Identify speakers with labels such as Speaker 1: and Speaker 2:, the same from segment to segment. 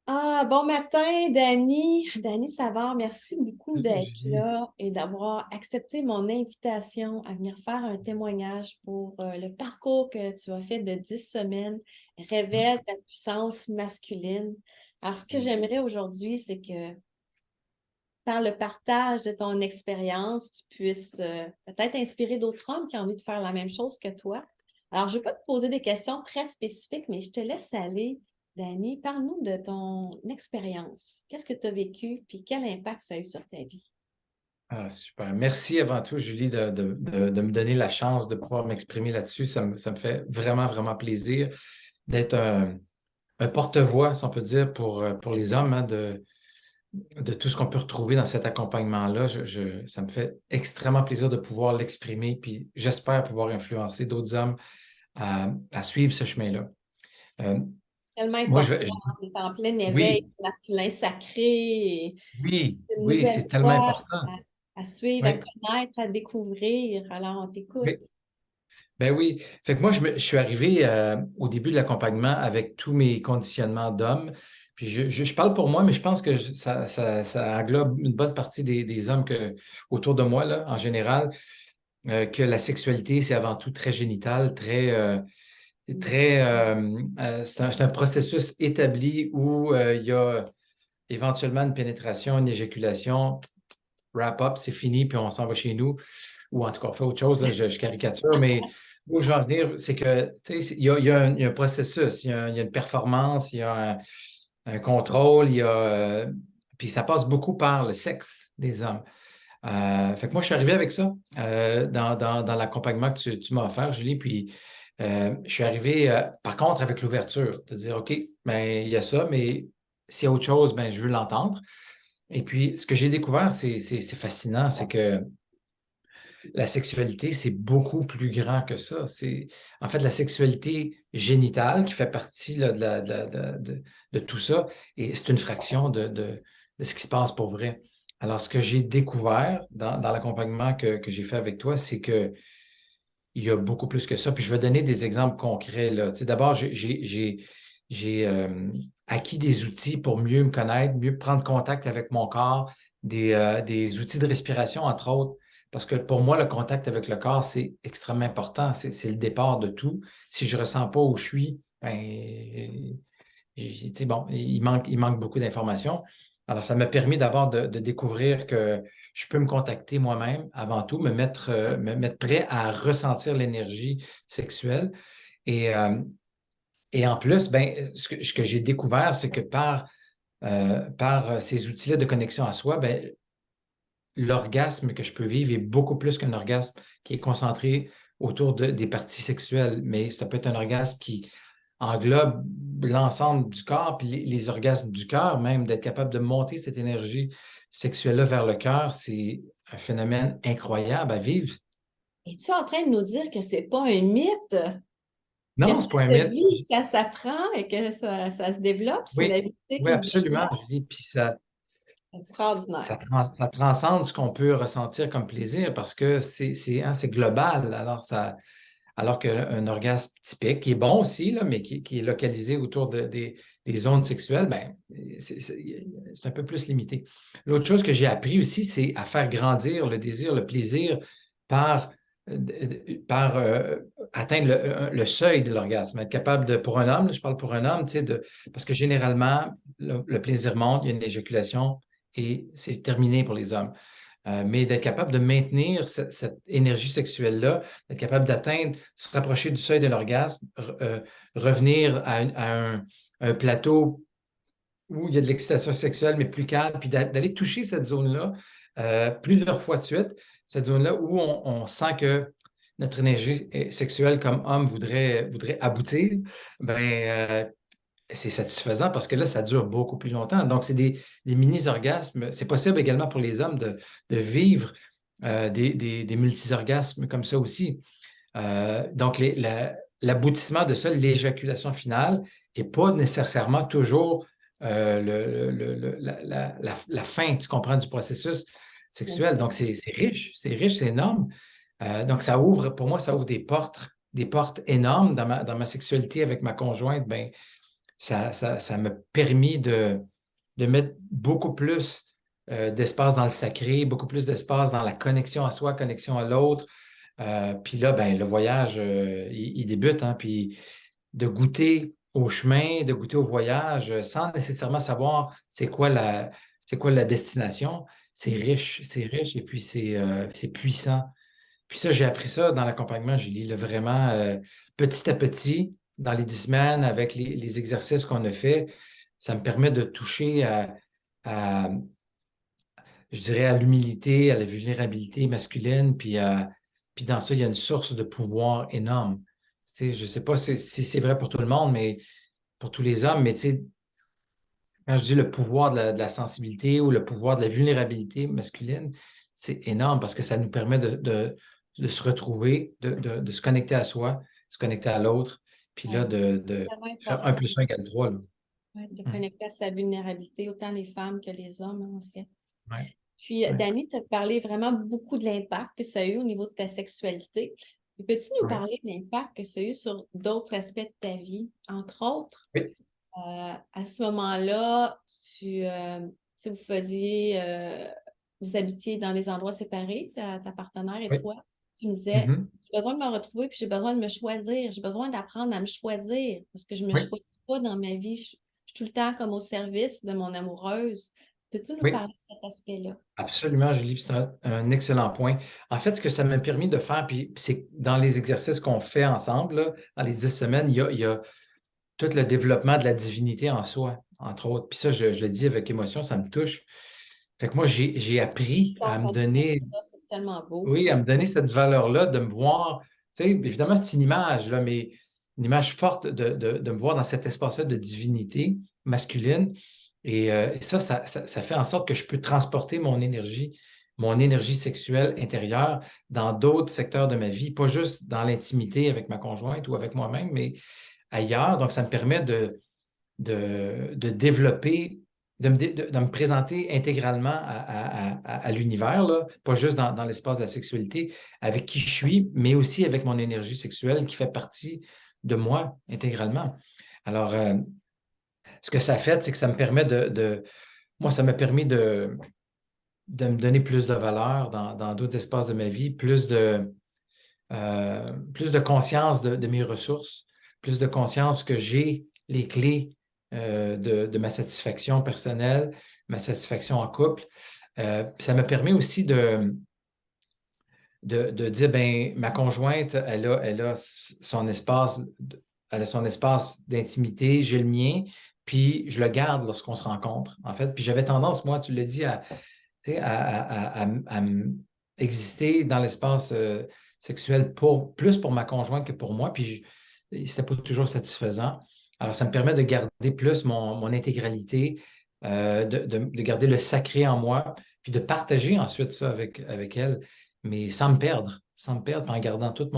Speaker 1: Ah, bon matin, Dani. Dani Savard, merci beaucoup
Speaker 2: Salut,
Speaker 1: d'être
Speaker 2: Julie.
Speaker 1: là et d'avoir accepté mon invitation à venir faire un témoignage pour le parcours que tu as fait de 10 semaines, révèle ta puissance masculine. Alors, ce que j'aimerais aujourd'hui, c'est que par le partage de ton expérience, tu puisses peut-être inspirer d'autres hommes qui ont envie de faire la même chose que toi. Alors, je ne vais pas te poser des questions très spécifiques, mais je te laisse aller. Dani, parle-nous de ton expérience. Qu'est-ce que tu as vécu, puis quel impact ça a eu sur ta vie?
Speaker 2: Ah, super. Merci avant tout, Julie, de me donner la chance de pouvoir m'exprimer là-dessus. Ça me fait vraiment, vraiment plaisir d'être un porte-voix, si on peut dire, pour les hommes, hein, de tout ce qu'on peut retrouver dans cet accompagnement-là. Ça me fait extrêmement plaisir de pouvoir l'exprimer, puis j'espère pouvoir influencer d'autres hommes à suivre ce chemin-là. Euh,
Speaker 1: Tellement
Speaker 2: moi,
Speaker 1: important, on est en plein éveil
Speaker 2: oui,
Speaker 1: du masculin sacré, et
Speaker 2: oui,
Speaker 1: une
Speaker 2: oui,
Speaker 1: nouvelle
Speaker 2: c'est tellement
Speaker 1: voie
Speaker 2: important.
Speaker 1: à suivre, à
Speaker 2: Oui,
Speaker 1: connaître, à découvrir. Alors, on t'écoute.
Speaker 2: oui. Ben oui. Fait que moi, je suis arrivé au début de l'accompagnement avec tous mes conditionnements d'homme. Puis je parle pour moi, mais je pense que ça englobe une bonne partie des hommes autour de moi, là, en général, que la sexualité, c'est avant tout très génital, c'est un processus établi où il y a éventuellement une pénétration, une éjaculation, wrap-up, c'est fini, puis on s'en va chez nous, ou en tout cas, on fait autre chose, là, je caricature, mais où je veux en venir, c'est que, tu sais, il y a un processus, il y a une performance, il y a un contrôle, puis ça passe beaucoup par le sexe des hommes. Fait que moi, je suis arrivé avec ça dans l'accompagnement que tu m'as offert, Julie, puis je suis arrivé, par contre, avec l'ouverture, de dire, OK, ben, il y a ça, mais s'il y a autre chose, ben, je veux l'entendre. Et puis, ce que j'ai découvert, c'est fascinant, c'est que la sexualité, c'est beaucoup plus grand que ça. C'est en fait la sexualité génitale qui fait partie là, de tout ça, et c'est une fraction de ce qui se passe pour vrai. Alors, ce que j'ai découvert dans l'accompagnement que j'ai fait avec toi, c'est que il y a beaucoup plus que ça. Puis je vais donner des exemples concrets, là. Tu sais, d'abord, j'ai acquis des outils pour mieux me connaître, mieux prendre contact avec mon corps, des outils de respiration, entre autres. Parce que pour moi, le contact avec le corps, c'est extrêmement important. C'est le départ de tout. Si je ne ressens pas où je suis, ben, tu sais, bon, il manque beaucoup d'informations. Alors, ça m'a permis d'abord de découvrir que je peux me contacter moi-même avant tout, me mettre prêt à ressentir l'énergie sexuelle. Et, euh, et en plus, ben, ce que j'ai découvert, c'est que par ces outils-là de connexion à soi, ben, l'orgasme que je peux vivre est beaucoup plus qu'un orgasme qui est concentré autour des parties sexuelles, mais ça peut être un orgasme qui englobe l'ensemble du corps, puis les orgasmes du cœur, même d'être capable de monter cette énergie sexuelle-là vers le cœur, c'est un phénomène incroyable à vivre.
Speaker 1: Es-tu en train de nous dire que c'est pas un mythe? Que
Speaker 2: Non,
Speaker 1: ça
Speaker 2: c'est pas un
Speaker 1: se
Speaker 2: mythe.
Speaker 1: vit, ça s'apprend et que ça se développe, c'est une
Speaker 2: Oui,
Speaker 1: habileté
Speaker 2: oui,
Speaker 1: qui se
Speaker 2: absolument.
Speaker 1: développe.
Speaker 2: Je dis, puis
Speaker 1: Extraordinaire.
Speaker 2: ça transcende ce qu'on peut ressentir comme plaisir parce que c'est global. Alors qu'un orgasme typique, qui est bon aussi, là, mais qui est localisé autour des zones sexuelles, ben, c'est un peu plus limité. L'autre chose que j'ai appris aussi, c'est à faire grandir le désir, le plaisir par, par atteindre le seuil de l'orgasme. Être capable de, pour un homme, je parle pour un homme, tu sais, parce que généralement, le plaisir monte, il y a une éjaculation et c'est terminé pour les hommes. Mais d'être capable de maintenir cette énergie sexuelle-là, d'être capable d'atteindre, se rapprocher du seuil de l'orgasme, revenir un plateau où il y a de l'excitation sexuelle, mais plus calme, puis d'aller toucher cette zone-là plusieurs fois de suite, cette zone-là où on sent que notre énergie sexuelle comme homme voudrait aboutir, ben, c'est satisfaisant parce que là, ça dure beaucoup plus longtemps. Donc, c'est des mini-orgasmes. C'est possible également pour les hommes de vivre des multi-orgasmes comme ça aussi. Donc, l'aboutissement de ça, l'éjaculation finale, n'est pas nécessairement toujours la fin, tu comprends, du processus sexuel. Donc, c'est riche, c'est énorme. Donc, pour moi, ça ouvre des portes énormes dans ma sexualité avec ma conjointe. Ben, ça m'a permis de mettre beaucoup plus d'espace dans le sacré, beaucoup plus d'espace dans la connexion à soi, connexion à l'autre. Puis là, ben, le voyage, il débute, hein, puis de goûter au chemin, de goûter au voyage, sans nécessairement savoir c'est quoi la destination. C'est riche et puis c'est puissant. Puis ça, j'ai appris ça dans l'accompagnement, Julie, là, vraiment petit à petit, dans les 10 semaines, avec les exercices qu'on a fait, ça me permet de toucher à, je dirais, à l'humilité, à la vulnérabilité masculine, puis dans ça, il y a une source de pouvoir énorme. Tu sais, je ne sais pas si c'est vrai pour tout le monde, mais pour tous les hommes, mais tu sais, quand je dis le pouvoir de la sensibilité ou le pouvoir de la vulnérabilité masculine, c'est énorme parce que ça nous permet de se retrouver, de se connecter à soi, se connecter à l'autre, puis là,
Speaker 1: Ouais,
Speaker 2: de
Speaker 1: c'est vraiment
Speaker 2: faire un
Speaker 1: important,
Speaker 2: plus un égale 3. Là.
Speaker 1: ouais, de
Speaker 2: Hum.
Speaker 1: connecter à sa vulnérabilité, autant les femmes que les hommes, hein, en fait.
Speaker 2: Ouais,
Speaker 1: Puis,
Speaker 2: ouais,
Speaker 1: Dani, tu as parlé vraiment beaucoup de l'impact que ça a eu au niveau de ta sexualité. Peux-tu nous
Speaker 2: ouais.
Speaker 1: parler de l'impact que ça a eu sur d'autres aspects de ta vie? Entre autres,
Speaker 2: Oui.
Speaker 1: à ce moment-là, si vous faisiez, vous habitiez dans des endroits séparés, ta partenaire et
Speaker 2: Oui.
Speaker 1: toi, tu me disais,
Speaker 2: Mhm.
Speaker 1: j'ai besoin de me retrouver, puis j'ai besoin de me choisir, j'ai besoin d'apprendre à me choisir, parce que je ne me
Speaker 2: Oui.
Speaker 1: choisis pas dans ma vie, je suis tout le temps comme au service de mon amoureuse. Peux-tu nous
Speaker 2: Oui.
Speaker 1: parler de cet aspect-là?
Speaker 2: Absolument, Julie, c'est un excellent point. En fait, ce que ça m'a permis de faire, puis c'est dans les exercices qu'on fait ensemble, là, dans les 10 semaines, il y a tout le développement de la divinité en soi, entre autres. Puis ça, je le dis avec émotion, ça me touche. Fait que moi, j'ai appris à me
Speaker 1: Quand tu me dis
Speaker 2: donner,
Speaker 1: ça, c'est tellement beau.
Speaker 2: oui, à me donner cette valeur-là, de me voir. Tu sais, évidemment, c'est une image, là, mais une image forte de me voir dans cet espace-là de divinité masculine. Et ça fait en sorte que je peux transporter mon énergie sexuelle intérieure dans d'autres secteurs de ma vie, pas juste dans l'intimité avec ma conjointe ou avec moi-même, mais ailleurs. Donc, ça me permet de développer, de me présenter intégralement à l'univers, là, pas juste dans l'espace de la sexualité, avec qui je suis, mais aussi avec mon énergie sexuelle qui fait partie de moi intégralement. Alors, ce que ça a fait, c'est que ça me permet moi, ça m'a permis de me donner plus de valeur dans d'autres espaces de ma vie, plus de conscience de mes ressources, plus de conscience que j'ai les clés de ma satisfaction personnelle, ma satisfaction en couple. Ça me permet aussi de dire, ben, ma conjointe, elle a son espace d'intimité, j'ai le mien, puis je le garde lorsqu'on se rencontre, en fait. Puis j'avais tendance, moi, tu l'as dit, tu sais, à exister dans l'espace sexuel plus pour ma conjointe que pour moi, puis c'était pas toujours satisfaisant. Alors, ça me permet de garder plus mon intégralité, de garder le sacré en moi, puis de partager ensuite ça avec elle, mais sans me perdre, puis en gardant toute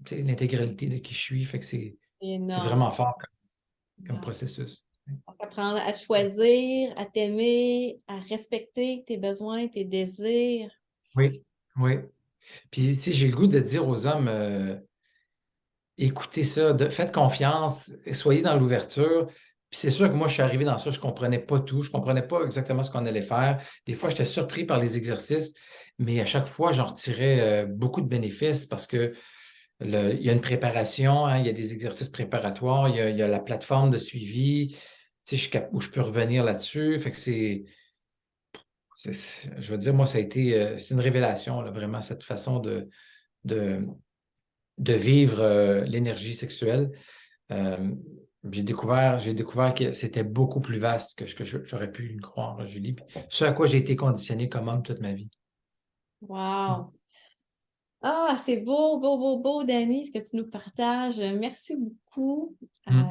Speaker 2: tu sais, l'intégralité de qui je suis. Fait que
Speaker 1: C'est
Speaker 2: c'est
Speaker 1: énorme.
Speaker 2: vraiment fort comme
Speaker 1: Énorme.
Speaker 2: processus.
Speaker 1: Donc, apprendre à choisir, à t'aimer, à respecter tes besoins, tes désirs.
Speaker 2: Oui, oui. Puis, si j'ai le goût de dire aux hommes, écoutez ça, faites confiance, soyez dans l'ouverture. Puis c'est sûr que moi, je suis arrivé dans ça, je ne comprenais pas tout, je ne comprenais pas exactement ce qu'on allait faire. Des fois, j'étais surpris par les exercices, mais à chaque fois, j'en retirais beaucoup de bénéfices parce que il y a une préparation, hein, il y a des exercices préparatoires, il y a la plateforme de suivi, tu sais, où je peux revenir là-dessus. Fait que je veux dire, moi, ça a été, c'est une révélation, là, vraiment, cette façon de, de vivre l'énergie sexuelle. Euh, j'ai découvert que c'était beaucoup plus vaste que ce que j'aurais pu le croire, Julie. Puis ce à quoi j'ai été conditionné comme homme toute ma vie. Mm.
Speaker 1: Wow! Ah, c'est beau, beau, beau, beau, Dani, ce que tu nous partages. Merci beaucoup.
Speaker 2: Mm.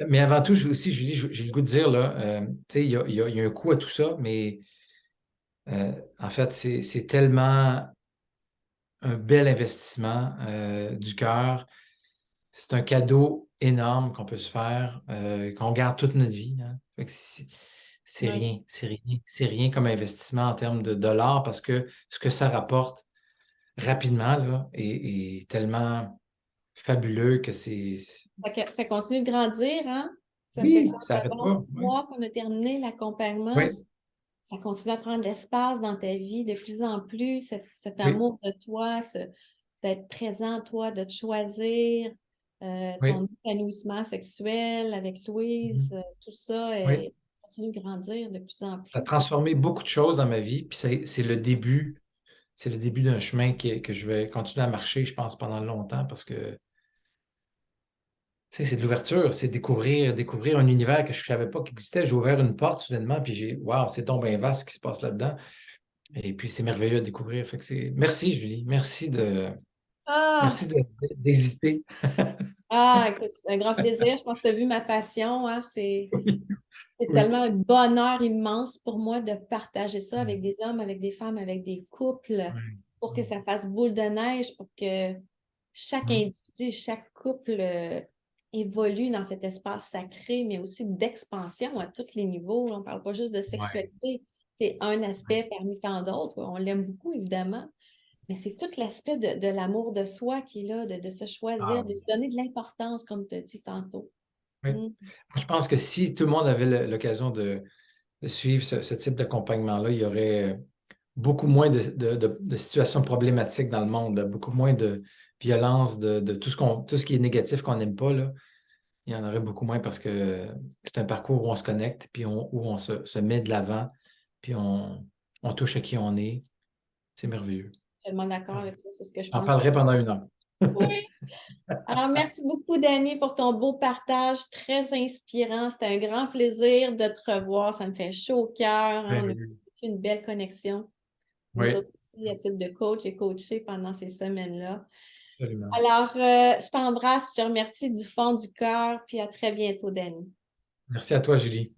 Speaker 2: Mais avant tout, aussi, Julie, j'ai le goût de dire, là, tu sais, il y a un coût à tout ça, mais en fait, c'est tellement un bel investissement du cœur. C'est un cadeau énorme qu'on peut se faire, qu'on garde toute notre vie. Hein. Fait que c'est
Speaker 1: Ouais.
Speaker 2: rien, c'est rien comme investissement en termes de dollars parce que ce que ça rapporte rapidement là, est tellement fabuleux que c'est.
Speaker 1: Ça continue de grandir, hein? Ça me fait
Speaker 2: Oui,
Speaker 1: quoi?
Speaker 2: ça
Speaker 1: Ça
Speaker 2: n'arrête
Speaker 1: va
Speaker 2: pas.
Speaker 1: 6 mois qu'on a terminé l'accompagnement.
Speaker 2: Oui,
Speaker 1: Ça continue à prendre l'espace dans ta vie de plus en plus, cet
Speaker 2: oui,
Speaker 1: amour de toi, d'être présent, toi, de te choisir,
Speaker 2: oui,
Speaker 1: ton épanouissement sexuel avec Louise,
Speaker 2: mhm,
Speaker 1: tout ça
Speaker 2: oui.
Speaker 1: continue de grandir de plus en
Speaker 2: Ça a
Speaker 1: plus.
Speaker 2: transformé beaucoup de choses dans ma vie, puis c'est le début d'un chemin que je vais continuer à marcher, je pense, pendant longtemps, parce que tu sais, c'est de l'ouverture, c'est découvrir un univers que je ne savais pas qu'il existait. J'ai ouvert une porte soudainement, puis waouh, c'est donc bien vaste ce qui se passe là-dedans. Et puis, c'est merveilleux à découvrir. Fait que merci, Julie.
Speaker 1: Ah,
Speaker 2: D'exister.
Speaker 1: écoute, c'est un grand plaisir. Je pense que tu as vu ma passion, hein,
Speaker 2: Oui,
Speaker 1: c'est
Speaker 2: oui.
Speaker 1: tellement un bonheur immense pour moi de partager ça avec des hommes, avec des femmes, avec des couples,
Speaker 2: Oui,
Speaker 1: pour que ça fasse boule de neige, pour que chaque
Speaker 2: oui,
Speaker 1: individu, chaque couple évolue dans cet espace sacré, mais aussi d'expansion à tous les niveaux. On ne parle pas juste de
Speaker 2: oui,
Speaker 1: sexualité, c'est un aspect parmi tant d'autres. On l'aime beaucoup, évidemment, mais c'est tout l'aspect de l'amour de soi qui est là, de se choisir,
Speaker 2: ah,
Speaker 1: de
Speaker 2: oui.
Speaker 1: se donner de l'importance, comme tu as dit tantôt.
Speaker 2: Oui.
Speaker 1: Mm.
Speaker 2: Je pense que si tout le monde avait l'occasion de suivre ce type d'accompagnement-là, il y aurait beaucoup moins de situations problématiques dans le monde, là, beaucoup moins de violence, de tout ce qui est négatif qu'on n'aime pas, là. Il y en aurait beaucoup moins parce que c'est un parcours où on se connecte, puis où on se met de l'avant, puis on touche à qui on est. C'est merveilleux.
Speaker 1: Tellement d'accord avec toi, c'est ce que je
Speaker 2: J'en
Speaker 1: pense.
Speaker 2: parlerai pendant 1 heure.
Speaker 1: Oui. Alors, merci beaucoup, Dani, pour ton beau partage, très inspirant. C'était un grand plaisir de te revoir. Ça me fait chaud au cœur, hein. On a
Speaker 2: Merveilleux.
Speaker 1: vécu une belle connexion. Nous
Speaker 2: Oui,
Speaker 1: autres aussi, à titre de coach et coaché pendant ces semaines-là.
Speaker 2: absolument.
Speaker 1: Alors, je t'embrasse, je te remercie du fond du cœur, puis à très bientôt, Dani.
Speaker 2: Merci à toi, Julie.